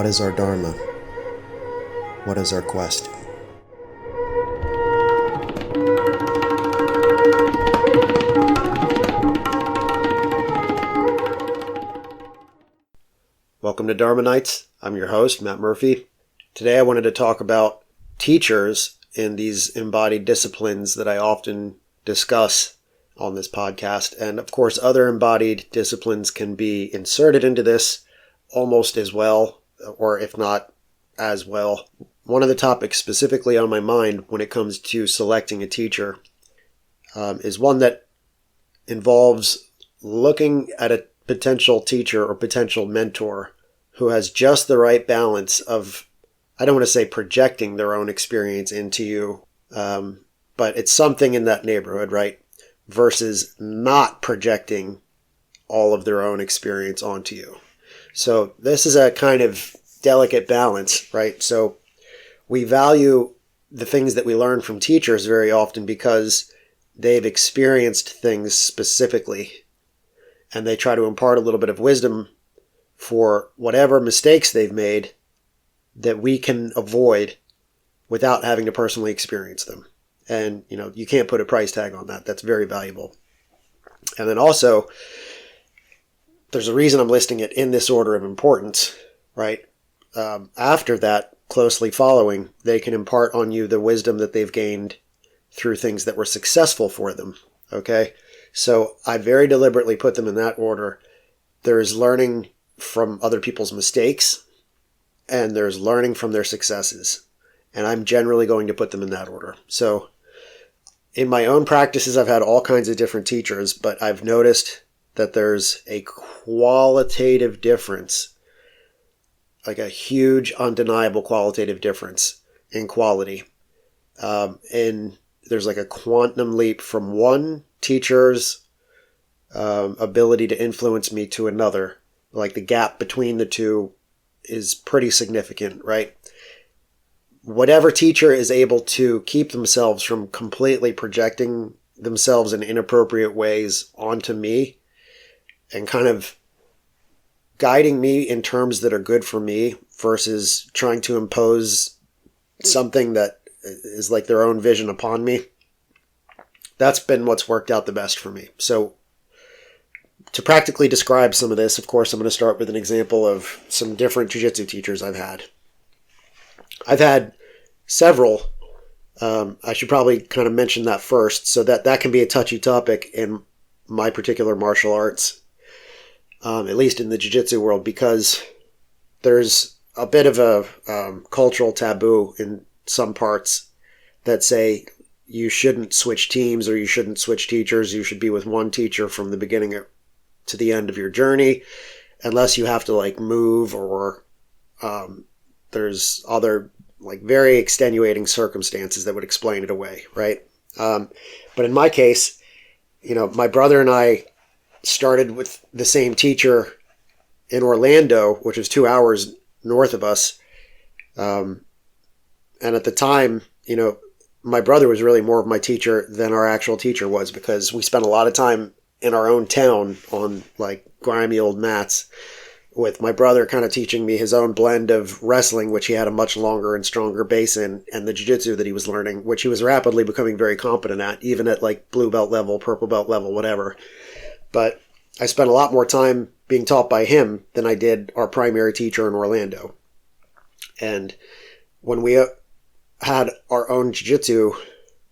is our Dharma? What is our quest? Welcome to Dharma Nights. I'm your host, Matt Murphy. Today I wanted to talk about teachers in these embodied disciplines that I often discuss on this podcast. And of course, other embodied disciplines can be inserted into this almost as well, or if not as well. One of the topics specifically on my mind when it comes to selecting a teacher is one that involves looking at a potential teacher or potential mentor who has just the right balance of, I don't want to say projecting their own experience into you, but it's something in that neighborhood, right? Versus not projecting all of their own experience onto you. So this is a kind of delicate balance, right? So we value the things that we learn from teachers very often because they've experienced things specifically, and they try to impart a little bit of wisdom for whatever mistakes they've made that we can avoid without having to personally experience them. And, you can't put a price tag on that. That's very valuable. And then also, there's a reason I'm listing it in this order of importance, right? After that, closely following, they can impart on you the wisdom that they've gained through things that were successful for them, okay? So I very deliberately put them in that order. There's learning from other people's mistakes, and there's learning from their successes. And I'm generally going to put them in that order. So in my own practices, I've had all kinds of different teachers, but I've noticed that there's a qualitative difference, like a huge, undeniable qualitative difference in quality. And there's like a quantum leap from one teacher's ability to influence me to another. Like the gap between the two is pretty significant, right? Whatever teacher is able to keep themselves from completely projecting themselves in inappropriate ways onto me and kind of guiding me in terms that are good for me versus trying to impose something that is like their own vision upon me, that's been what's worked out the best for me. So to practically describe some of this, of course, I'm going to start with an example of some different jiu-jitsu teachers I've had. I've had several. I should probably kind of mention that first, so that can be a touchy topic in my particular martial arts, at least in the jiu-jitsu world, because there's a bit of a cultural taboo in some parts that say you shouldn't switch teams or you shouldn't switch teachers. You should be with one teacher from the beginning to the end of your journey, unless you have to like move or there's other like very extenuating circumstances that would explain it away, right? But in my case, my brother and I started with the same teacher in Orlando, which is 2 hours north of us. And at the time, my brother was really more of my teacher than our actual teacher was, because we spent a lot of time in our own town on like grimy old mats, with my brother kind of teaching me his own blend of wrestling, which he had a much longer and stronger base in, and the jiu-jitsu that he was learning, which he was rapidly becoming very competent at, even at like blue belt level, purple belt level, whatever. But I spent a lot more time being taught by him than I did our primary teacher in Orlando. And when we had our own jiu-jitsu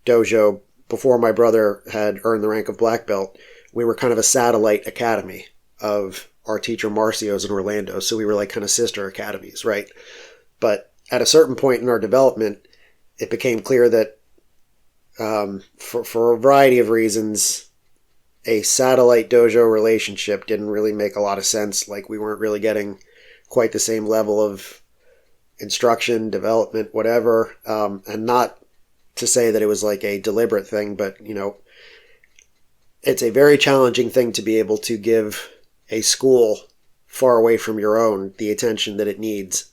dojo before my brother had earned the rank of black belt, we were kind of a satellite academy of our teacher Marcio's in Orlando. So we were like kind of sister academies, right? But at a certain point in our development, it became clear that for a variety of reasons, a satellite dojo relationship didn't really make a lot of sense. Like we weren't really getting quite the same level of instruction, development, whatever. And not to say that it was like a deliberate thing, but it's a very challenging thing to be able to give a school far away from your own the attention that it needs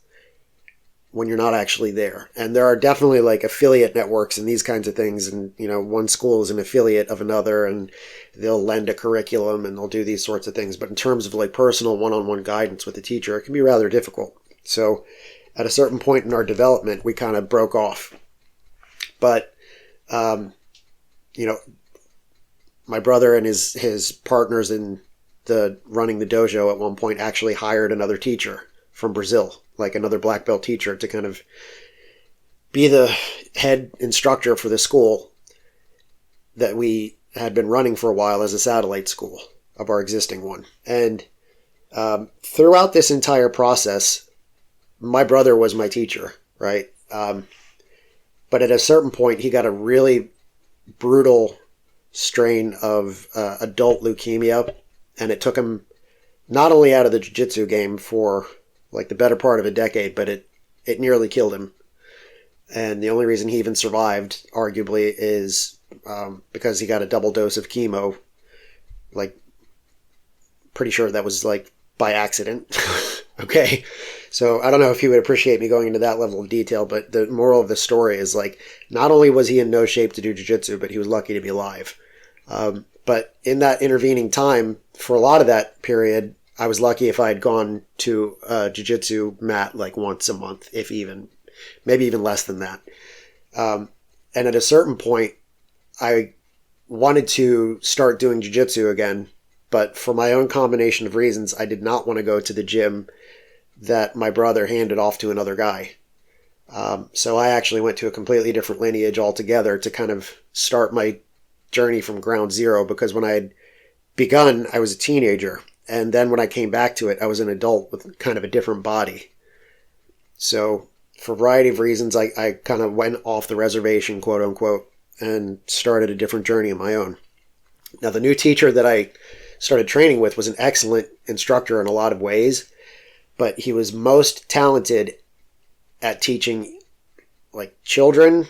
when you're not actually there. And there are definitely like affiliate networks and these kinds of things. And, one school is an affiliate of another and they'll lend a curriculum and they'll do these sorts of things. But in terms of like personal one-on-one guidance with a teacher, it can be rather difficult. So at a certain point in our development, we kind of broke off. But, my brother and his partners in running the dojo at one point actually hired another teacher from Brazil, like another black belt teacher, to kind of be the head instructor for the school that we had been running for a while as a satellite school of our existing one. And throughout this entire process, my brother was my teacher, right? But at a certain point, he got a really brutal strain of adult leukemia, and it took him not only out of the jiu-jitsu game for like the better part of a decade, but it nearly killed him. And the only reason he even survived, arguably, is because he got a double dose of chemo. Like, pretty sure that was like by accident. Okay. So I don't know if he would appreciate me going into that level of detail, but the moral of the story is like, not only was he in no shape to do jiu-jitsu, but he was lucky to be alive. But in that intervening time, for a lot of that period, I was lucky if I had gone to a jiu-jitsu mat like once a month, if even, maybe even less than that. And at a certain point, I wanted to start doing jiu-jitsu again, but for my own combination of reasons, I did not want to go to the gym that my brother handed off to another guy. So I actually went to a completely different lineage altogether to kind of start my journey from ground zero, because when I had begun, I was a teenager. And then when I came back to it, I was an adult with kind of a different body. So for a variety of reasons, I kind of went off the reservation, quote unquote, and started a different journey of my own. Now, the new teacher that I started training with was an excellent instructor in a lot of ways, but he was most talented at teaching like children,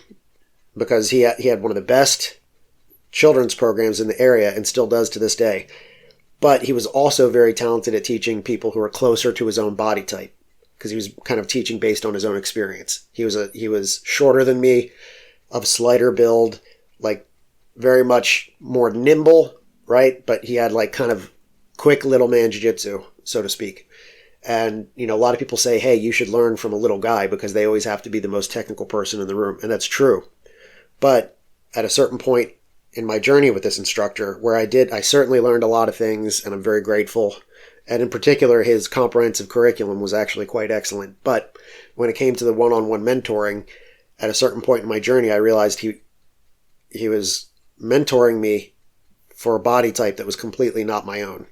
because he had one of the best children's programs in the area and still does to this day. But he was also very talented at teaching people who are closer to his own body type, because he was kind of teaching based on his own experience. He was shorter than me, of slighter build, like very much more nimble, right? But he had like kind of quick little man jiu-jitsu, so to speak. And, a lot of people say, hey, you should learn from a little guy because they always have to be the most technical person in the room. And that's true. But at a certain point in my journey with this instructor, where I certainly learned a lot of things, and I'm very grateful. And in particular, his comprehensive curriculum was actually quite excellent. But when it came to the one-on-one mentoring, at a certain point in my journey, I realized he was mentoring me for a body type that was completely not my own.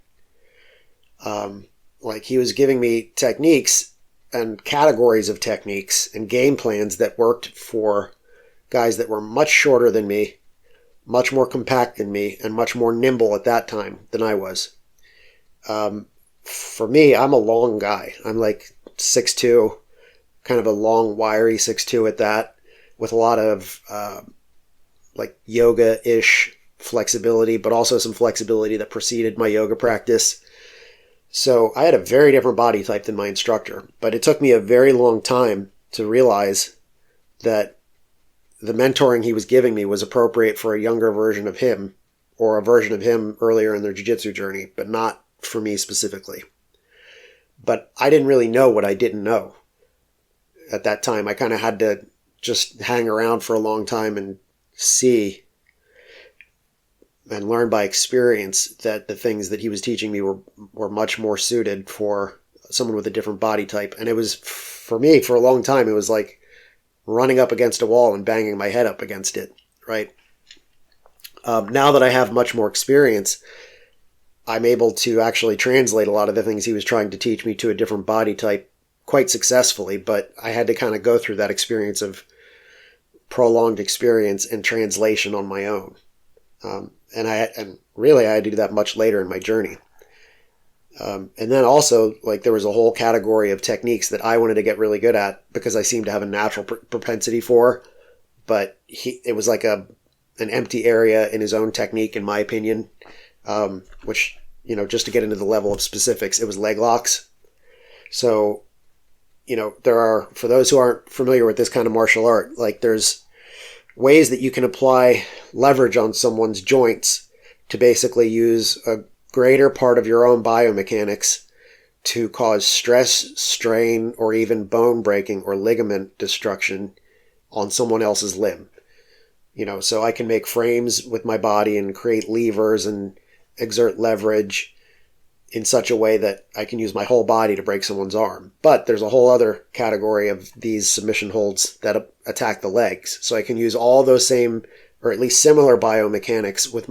Like he was giving me techniques and categories of techniques and game plans that worked for guys that were much shorter than me, much more compact than me, and much more nimble at that time than I was. For me, I'm a long guy. I'm like 6'2", kind of a long, wiry 6'2" at that, with a lot of like yoga-ish flexibility, but also some flexibility that preceded my yoga practice. So I had a very different body type than my instructor, but it took me a very long time to realize that the mentoring he was giving me was appropriate for a younger version of him, or a version of him earlier in their jiu-jitsu journey, but not for me specifically. But I didn't really know what I didn't know at that time. I kind of had to just hang around for a long time and see and learn by experience that the things that he was teaching me were much more suited for someone with a different body type. And it was, for me, for a long time, it was like running up against a wall and banging my head up against it, right? Now that I have much more experience, I'm able to actually translate a lot of the things he was trying to teach me to a different body type quite successfally, but I had to kind of go through that experience of prolonged experience and translation on my own. And really I had to do that much later in my journey. And then also, like, there was a whole category of techniques that I wanted to get really good at because I seemed to have a natural propensity for, but it was like an empty area in his own technique, in my opinion, which, just to get into the level of specifics, it was leg locks. So, there are, for those who aren't familiar with this kind of martial art, like there's ways that you can apply leverage on someone's joints to basically use a greater part of your own biomechanics to cause stress, strain, or even bone breaking or ligament destruction on someone else's limb. So I can make frames with my body and create levers and exert leverage in such a way that I can use my whole body to break someone's arm. But there's a whole other category of these submission holds that attack the legs. So I can use all those same, or at least similar biomechanics with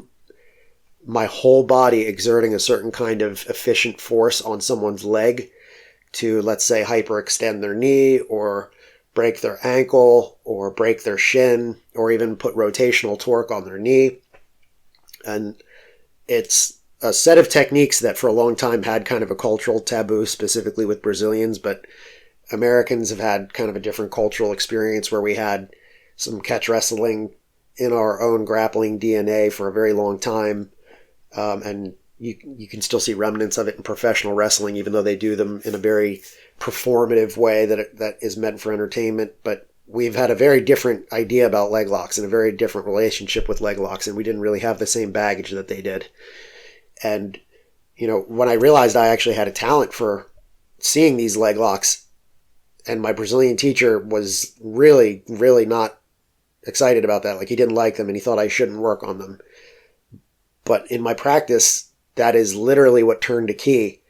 my whole body exerting a certain kind of efficient force on someone's leg to, let's say, hyperextend their knee or break their ankle or break their shin or even put rotational torque on their knee. And it's a set of techniques that for a long time had kind of a cultural taboo, specifically with Brazilians, but Americans have had kind of a different cultural experience where we had some catch wrestling in our own grappling DNA for a very long time. And you can still see remnants of it in professional wrestling, even though they do them in a very performative way that is meant for entertainment. But we've had a very different idea about leg locks and a very different relationship with leg locks, and we didn't really have the same baggage that they did. And, when I realized I actually had a talent for seeing these leg locks, and my Brazilian teacher was really, really not excited about that. Like, he didn't like them and he thought I shouldn't work on them. But in my practice, that is literally what turned a key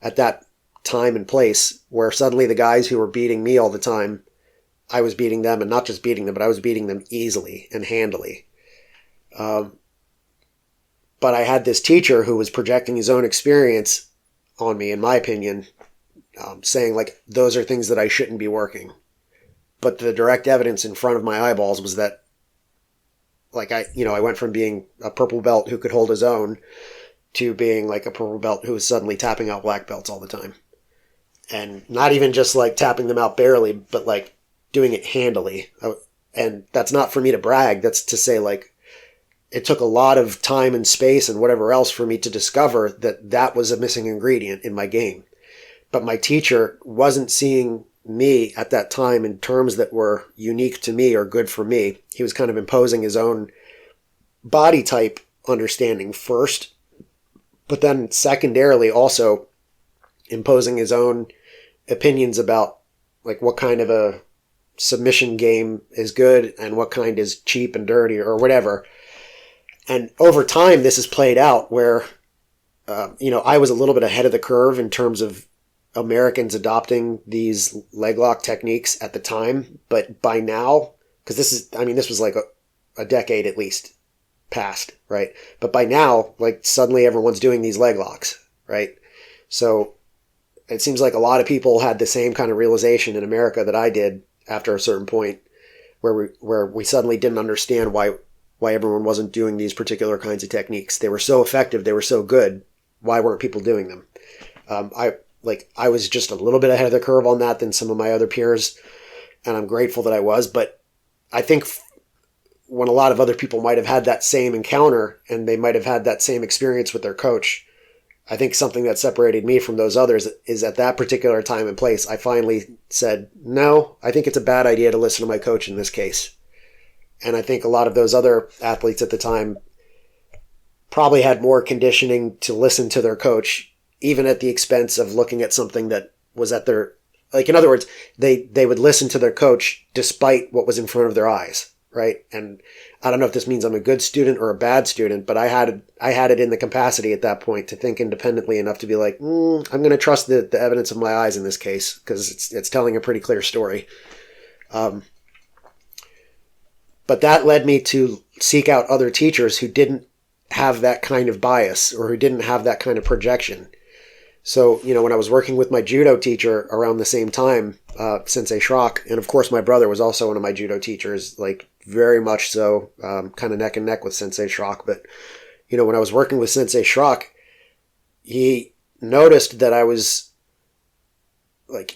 at that time and place, where suddenly the guys who were beating me all the time, I was beating them, and not just beating them, but I was beating them easily and handily. But I had this teacher who was projecting his own experience on me, in my opinion, saying, like, those are things that I shouldn't be working. But the direct evidence in front of my eyeballs was that, like, I went from being a purple belt who could hold his own to being like a purple belt who was suddenly tapping out black belts all the time. And not even just like tapping them out barely, but like doing it handily. And that's not for me to brag. That's to say, like, it took a lot of time and space and whatever else for me to discover that was a missing ingredient in my game. But my teacher wasn't seeing me at that time in terms that were unique to me or good for me. He was kind of imposing his own body type understanding first, but then secondarily also imposing his own opinions about like what kind of a submission game is good and what kind is cheap and dirty or whatever. And over time, this has played out where, I was a little bit ahead of the curve in terms of Americans adopting these leg lock techniques at the time. But by now, because this was like a decade at least past, right? But by now, like suddenly everyone's doing these leg locks, right? So it seems like a lot of people had the same kind of realization in America that I did after a certain point where we suddenly didn't understand why everyone wasn't doing these particular kinds of techniques. They were so effective. They were so good. Why weren't people doing them? I was just a little bit ahead of the curve on that than some of my other peers, and I'm grateful that I was. But I think when a lot of other people might have had that same encounter and they might have had that same experience with their coach, I think something that separated me from those others is at that particular time and place, I finally said, no, I think it's a bad idea to listen to my coach in this case. And I think a lot of those other athletes at the time probably had more conditioning to listen to their coach, even at the expense of looking at something that was at their, like, in other words, they would listen to their coach despite what was in front of their eyes, right? And I don't know if this means I'm a good student or a bad student, but I had it in the capacity at that point to think independently enough to be like, I'm going to trust the evidence of my eyes in this case because it's telling a pretty clear story. But that led me to seek out other teachers who didn't have that kind of bias or who didn't have that kind of projection. So, when I was working with my judo teacher around the same time, Sensei Schrock, and of course my brother was also one of my judo teachers, like very much so, kind of neck and neck with Sensei Schrock. But, when I was working with Sensei Schrock, he noticed that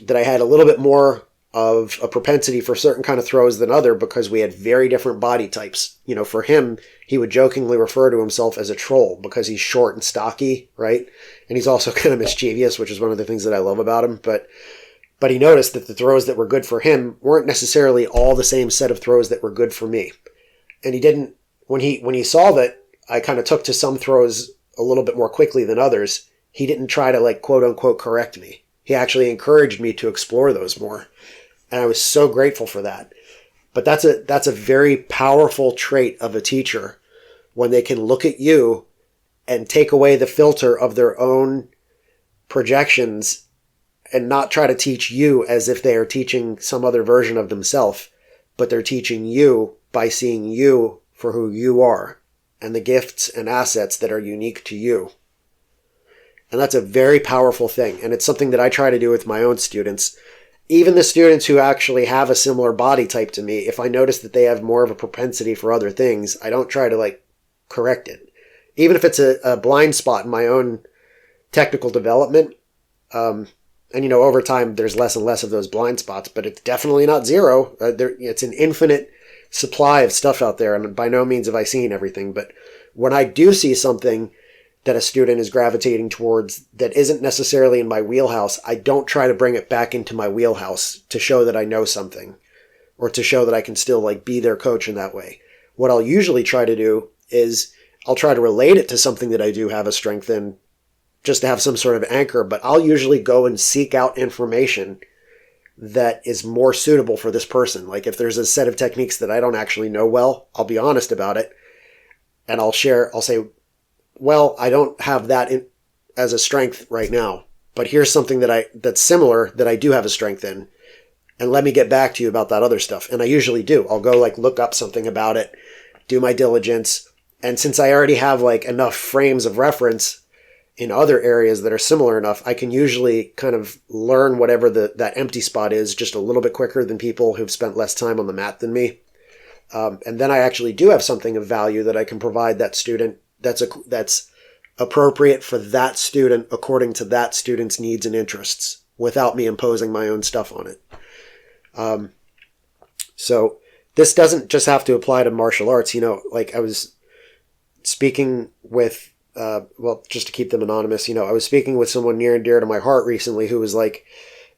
that I had a little bit more of a propensity for certain kind of throws than other because we had very different body types. For him, he would jokingly refer to himself as a troll because he's short and stocky, right? And he's also kind of mischievous, which is one of the things that I love about him. But he noticed that the throws that were good for him weren't necessarily all the same set of throws that were good for me. And he didn't, when he saw that I kind of took to some throws a little bit more quickly than others, he didn't try to like quote unquote correct me. He actually encouraged me to explore those more. And I was so grateful for that. But that's a very powerful trait of a teacher, when they can look at you and take away the filter of their own projections and not try to teach you as if they are teaching some other version of themselves, but they're teaching you by seeing you for who you are and the gifts and assets that are unique to you. And that's a very powerful thing. And it's something that I try to do with my own students. Even the students who actually have a similar body type to me, if I notice that they have more of a propensity for other things, I don't try to like correct it. Even if it's a blind spot in my own technical development, and over time there's less and less of those blind spots, but it's definitely not zero. It's an infinite supply of stuff out there, and by no means have I seen everything. But when I do see something that a student is gravitating towards that isn't necessarily in my wheelhouse, I don't try to bring it back into my wheelhouse to show that I know something, or to show that I can still like be their coach in that way. What I'll usually try to do is I'll try to relate it to something that I do have a strength in, just to have some sort of anchor, but I'll usually go and seek out information that is more suitable for this person. Like if there's a set of techniques that I don't actually know well, I'll be honest about it. And I'll say, well, I don't have that as a strength right now, but here's something that's similar that I do have a strength in. And let me get back to you about that other stuff. And I usually do. I'll go like look up something about it, do my diligence. And since I already have like enough frames of reference in other areas that are similar enough, I can usually kind of learn whatever that empty spot is just a little bit quicker than people who've spent less time on the mat than me. And then I actually do have something of value that I can provide that student that's appropriate for that student according to that student's needs and interests without me imposing my own stuff on it. So this doesn't just have to apply to martial arts. Like I was speaking with just to keep them anonymous, I was speaking with someone near and dear to my heart recently who was like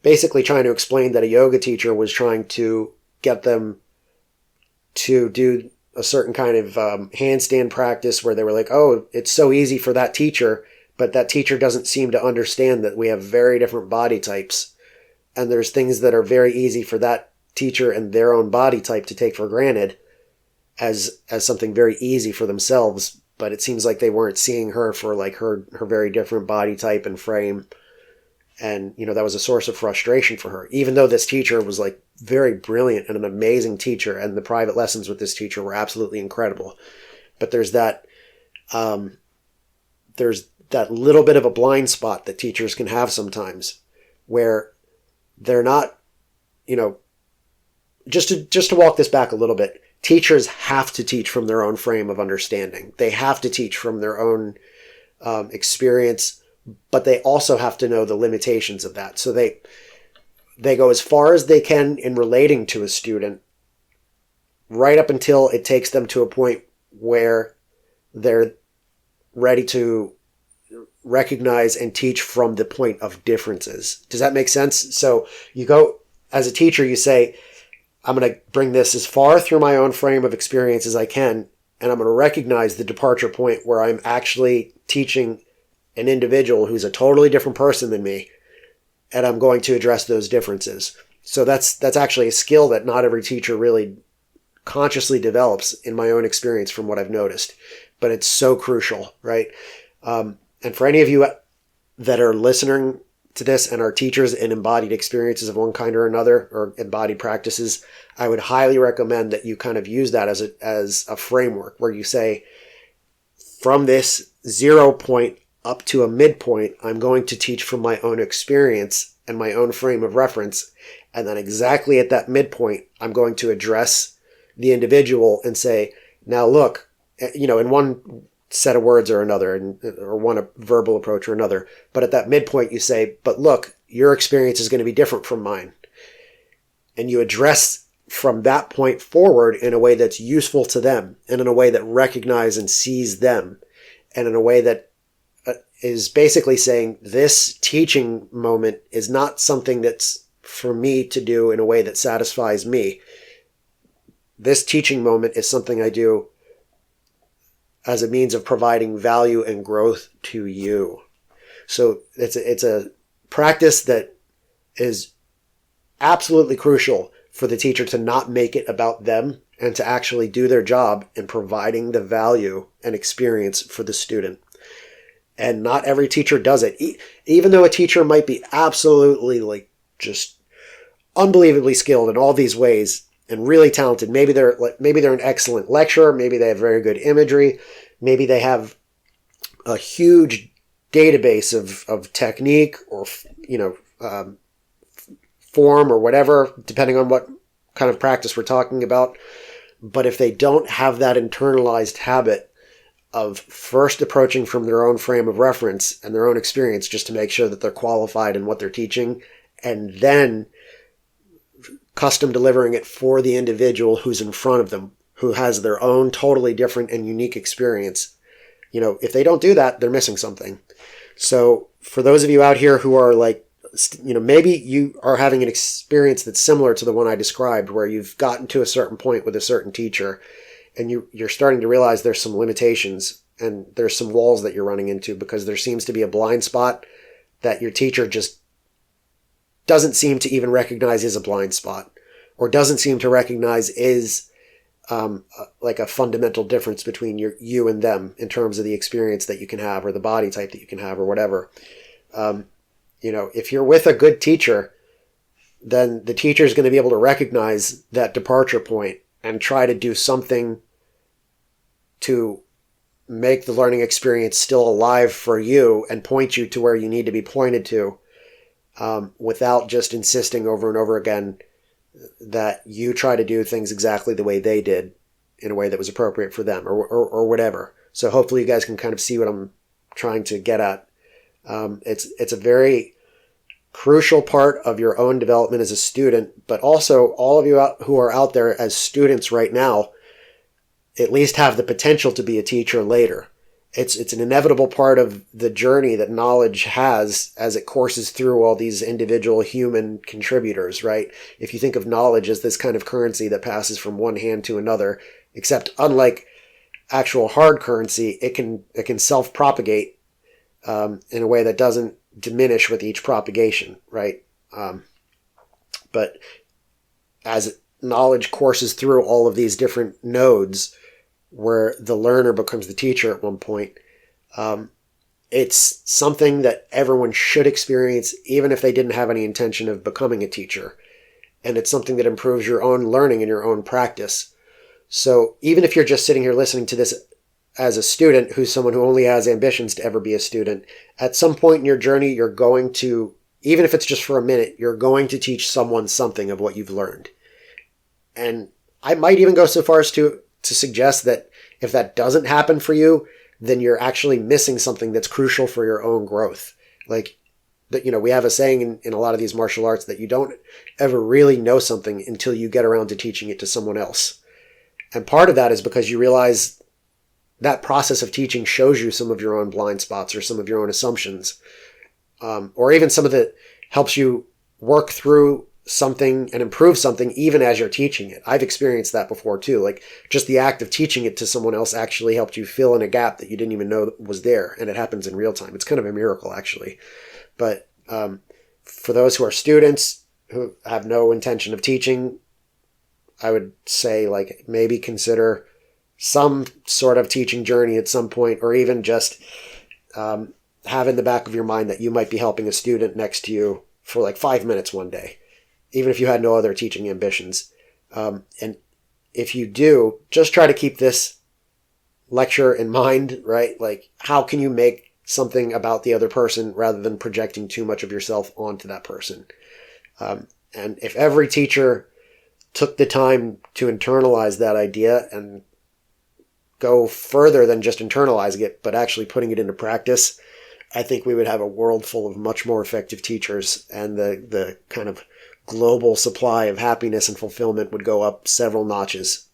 basically trying to explain that a yoga teacher was trying to get them to do a certain kind of handstand practice where they were like, oh, it's so easy for that teacher, but that teacher doesn't seem to understand that we have very different body types. And there's things that are very easy for that teacher and their own body type to take for granted as something very easy for themselves. But it seems like they weren't seeing her for like her very different body type and frame. And, that was a source of frustration for her, even though this teacher was like very brilliant and an amazing teacher. And the private lessons with this teacher were absolutely incredible. But there's that little bit of a blind spot that teachers can have sometimes where they're not, just to walk this back a little bit. Teachers have to teach from their own frame of understanding. They have to teach from their own experience, but they also have to know the limitations of that. So they go as far as they can in relating to a student, right up until it takes them to a point where they're ready to recognize and teach from the point of differences. Does that make sense? So you go, as a teacher, you say, I'm going to bring this as far through my own frame of experience as I can, and I'm going to recognize the departure point where I'm actually teaching an individual who's a totally different person than me, and I'm going to address those differences. So that's actually a skill that not every teacher really consciously develops, in my own experience from what I've noticed. But it's so crucial, right? And for any of you that are listening to this and are teachers in embodied experiences of one kind or another, or embodied practices, I would highly recommend that you kind of use that as a framework where you say, from this 0 point up to a midpoint, I'm going to teach from my own experience and my own frame of reference. And then exactly at that midpoint, I'm going to address the individual and say, now look, in one set of words or another, or one verbal approach or another. But at that midpoint, you say, but look, your experience is going to be different from mine. And you address from that point forward in a way that's useful to them, and in a way that recognizes and sees them, and in a way that is basically saying, this teaching moment is not something that's for me to do in a way that satisfies me. This teaching moment is something I do as a means of providing value and growth to you. So it's a practice that is absolutely crucial for the teacher to not make it about them and to actually do their job in providing the value and experience for the student. And not every teacher does it. Even though a teacher might be absolutely like just unbelievably skilled in all these ways and really talented. Maybe they're an excellent lecturer. Maybe they have very good imagery. Maybe they have a huge database of technique or, form or whatever, depending on what kind of practice we're talking about. But if they don't have that internalized habit of first approaching from their own frame of reference and their own experience just to make sure that they're qualified in what they're teaching, and then custom delivering it for the individual who's in front of them, who has their own totally different and unique experience, if they don't do that, they're missing something. So for those of you out here who are like, maybe you are having an experience that's similar to the one I described, where you've gotten to a certain point with a certain teacher and you're starting to realize there's some limitations and there's some walls that you're running into because there seems to be a blind spot that your teacher just doesn't seem to even recognize is a blind spot, or doesn't seem to recognize is like a fundamental difference between you and them in terms of the experience that you can have or the body type that you can have or whatever. If you're with a good teacher, then the teacher is going to be able to recognize that departure point and try to do something to make the learning experience still alive for you and point you to where you need to be pointed to, without just insisting over and over again that you try to do things exactly the way they did in a way that was appropriate for them or whatever. So hopefully you guys can kind of see what I'm trying to get at. It's a very crucial part of your own development as a student, but also all of you who are out there as students right now at least have the potential to be a teacher later. It's an inevitable part of the journey that knowledge has as it courses through all these individual human contributors, right? If you think of knowledge as this kind of currency that passes from one hand to another, except unlike actual hard currency, it can self-propagate in a way that doesn't diminish with each propagation, right? But as knowledge courses through all of these different nodes, where the learner becomes the teacher at one point, it's something that everyone should experience, even if they didn't have any intention of becoming a teacher. And it's something that improves your own learning and your own practice. So even if you're just sitting here listening to this as a student who's someone who only has ambitions to ever be a student, at some point in your journey, you're going to, even if it's just for a minute, you're going to teach someone something of what you've learned. And I might even go so far as to suggest that if that doesn't happen for you, then you're actually missing something that's crucial for your own growth. Like, we have a saying in a lot of these martial arts that you don't ever really know something until you get around to teaching it to someone else. And part of that is because you realize that process of teaching shows you some of your own blind spots or some of your own assumptions, or even some of the helps you work through something and improve something even as you're teaching it. I've experienced that before too. Like just the act of teaching it to someone else actually helped you fill in a gap that you didn't even know was there. And it happens in real time. It's kind of a miracle actually. But for those who are students who have no intention of teaching, I would say like maybe consider some sort of teaching journey at some point, or even just have in the back of your mind that you might be helping a student next to you for like 5 minutes one day, even if you had no other teaching ambitions. And if you do, just try to keep this lecture in mind, right? Like, how can you make something about the other person rather than projecting too much of yourself onto that person? And if every teacher took the time to internalize that idea and go further than just internalizing it, but actually putting it into practice, I think we would have a world full of much more effective teachers, and the kind of global supply of happiness and fulfillment would go up several notches.